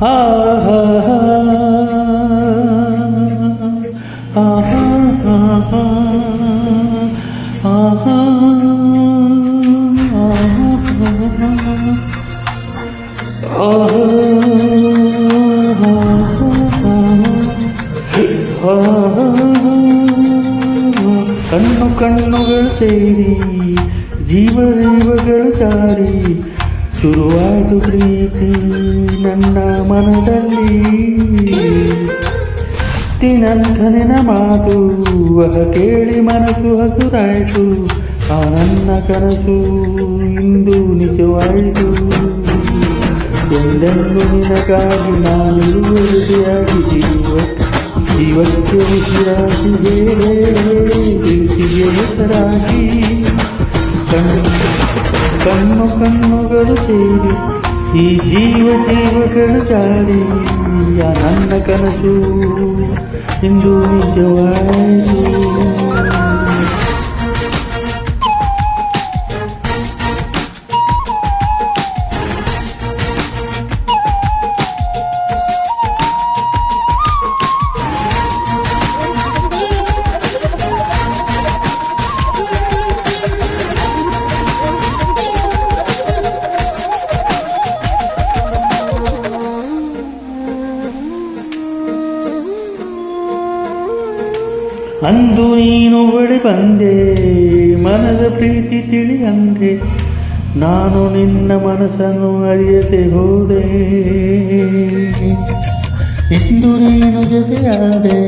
ಆ ಹಾ ಹಾ ಆಹಾ ಆಹಾ ಆಹಾ ಕಣ್ಣು ಕಣ್ಣುಗಳು ಸೇರಿ ಜೀವಗಳು ಜಾರಿ ಶುರುವಾದ ಪ್ರೀತಿ ನನ್ನ ಮನದಲ್ಲಿ ತಿನಂಥನೆನ ಮಾತು ಕೇಳಿ ಮನಸ್ಸು ಹಸುರಾಯಿತು ಆ ನನ್ನ ಕನಸು ಇಂದು ನಿಜವಾಯಿತು ಎಂದೆಂದು ನಿನಗಾಗಿ ನಾನಿರುವುದಾಗಿ ಜೀವಕ್ಕೆ ಉಸಿರಾಗಿ ಪ್ರೀತಿಗೆ ಹೆಸರಾಗಿ ಕಣ್ಣು ಕಣ್ಣುಗಳು ಸೇರಿ ಈ ಜೀವಗಳು ಜಾರಿ ಆ ನನ್ನ ಕನಸು ಇಂದು ನಿಜವಾಯಿತು. ಅಂದು ನೀನು ಬಳಿ ಬಂದೆ ಮನದ ಪ್ರೀತಿ ತಿಳಿ ಅಂದೆ ನಾನು ನಿನ್ನ ಮನಸ್ಸನ್ನು ಅರಿಯದೆ ಹೋದೆ ಇಂದು ನೀನು ಜೊತೆಯಾದೆ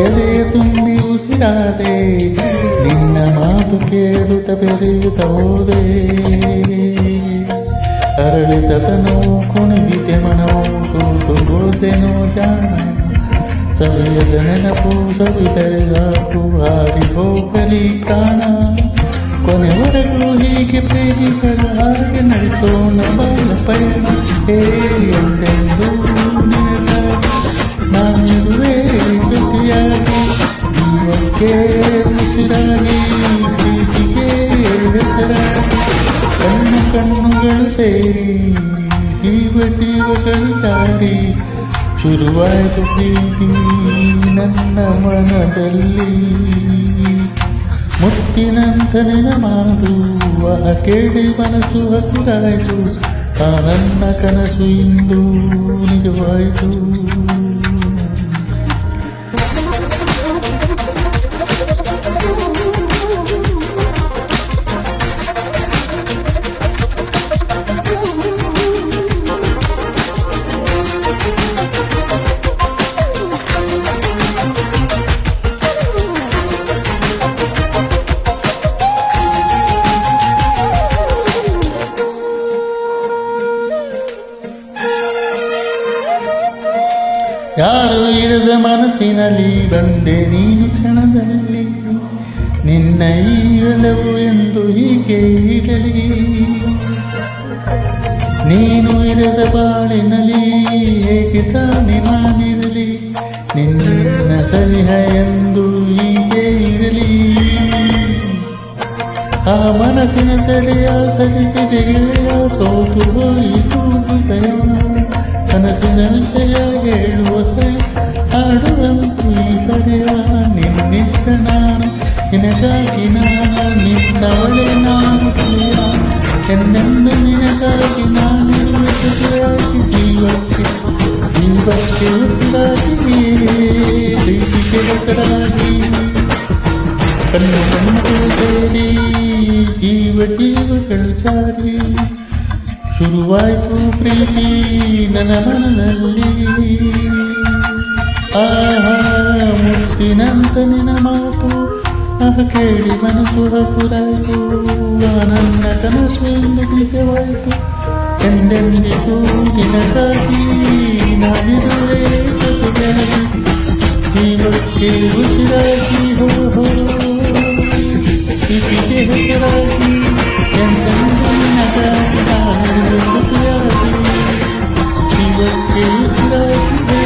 ಎದೆಯ ತುಂಬಿ ಉಸಿರಾದೆ ನಿನ್ನ ಮಾತು ಕೇಳುತ್ತ ಬೆರೆಯುತ್ತ ಹೋದೆ ಅರಳಿತನೋ ಕುಣಿದಿತೆ ಮನವೋ ತೋತು ಹೋದೆನೋ ಜಾಣ ಸವಿಯದ ನೆನಪು ಸವಿದರೆ ಸಾಕು ಹಾರಿ ಹೋಗಲಿ ಪ್ರಾಣ ಕೊನೆವರೆಗೂ ಹೀಗೆ ಪ್ರೇಮಿಗಳು ಹಾಗೆ ನಡೆಸೋಣ ಬಾಳ ಪಯಣ ಎಂದೆಂದು ನಾನಿರುವೆ ಜೊತೆಯಾಗಿ ಜೀವಕ್ಕೆ ಉಸಿರಾಗಿ ಪ್ರೀತಿಗೆ ಹೆಸರಾಗಿ ಕಣ್ಣು ಕಣ್ಣುಗಳು ಸೇರಿ ಜೀವಗಳು ಜಾರಿ ಶುರುವಾಯಿತು ಪ್ರೀತಿ ನನ್ನ ಮನದಲ್ಲಿ ಮುತ್ತಿನಂತ ನಿನ ಮಾತು ಕೇಳಿ ಮನಸ್ಸು ಹಸಿರಾಯಿತು ಆ ನನ್ನ ಕನಸು ಇಂದು ನಿಜವಾಯಿತು. ಯಾರು ಇರದ ಮನಸ್ಸಿನಲ್ಲಿ ಬಂದೆ ನೀನು ಕ್ಷಣದಲ್ಲಿ ನಿನ್ನ ಈ ಒಲವು ಎಂದು ಹೀಗೆ ಇರಲಿ ನೀನು ಇರದ ಬಾಳಿನಲ್ಲಿ ಹೇಗೆ ತಾನೆ ನಾನಿರಲಿ ನಿನ್ನ ಸನಿಹ ಎಂದು ಹೀಗೆ ಇರಲಿ ಆ ಮನಸ್ಸಿನ ತಡೆಯ ಸರಿಸಿದೆ ಗೆಳೆಯ ಸೋತು ಹೋಯಿತು ಹೃದಯ ಕನಸಿನ ವಿಷಯ ಹೇಳುವ ಹಾಡುವಂತೂ ಈ ಕರೆಯ ನಿನ್ನಿದ್ದ ನಾನು ನಿನಗಾಗಿ ನಾನು ನಿನ್ನವಳೆ ನಾನು ಪ್ರಿಯ ಎಂದೆಂದು ನಿನಗಾಗಿ ನಾನಿರುವ ಜೊತೆಯಾಗಿ ಜೀವಕ್ಕೆ ಉಸಿರಾಗಿ ಪ್ರೀತಿಗೆ ಹೆಸರಾಗಿ ಕಣ್ಣು ಕಣ್ಣು ಸೇರಿ ಜೀವಗಳು ಜಾರಿ ಶುರುವಾಯಿತು ಪ್ರೀತಿ ನನ್ನ ಮನದಲ್ಲಿ ಆಹಾ ಮುತ್ತಿನಂತ ನಿನ ಮಾತು ಕೇಳಿ ಮನಸ್ಸು ಹಸುರಾಯಿತು ನನ್ನ ಕನಸು ಎಂದು ನಿಜವಾಯಿತು ಎಂದೆಂದಿಗೂ ನಿನಗಾಗಿ ನಾನಿರುವೆ ಜೊತೆಯಾಗಿ ಜೀವಕ್ಕೆ ಉಸಿರಾಗಿ ಹೋ ಪ್ರೀತಿಗೆ ಹೆಸರಾಗಿ ಎಂದೆಂದು ನಿನಗಾಗಿ ನಾನಿರುವೆ ಜೊತೆಯಾಗಿ ಜೀವಕ್ಕೆ ಉಸಿರಾಗಿ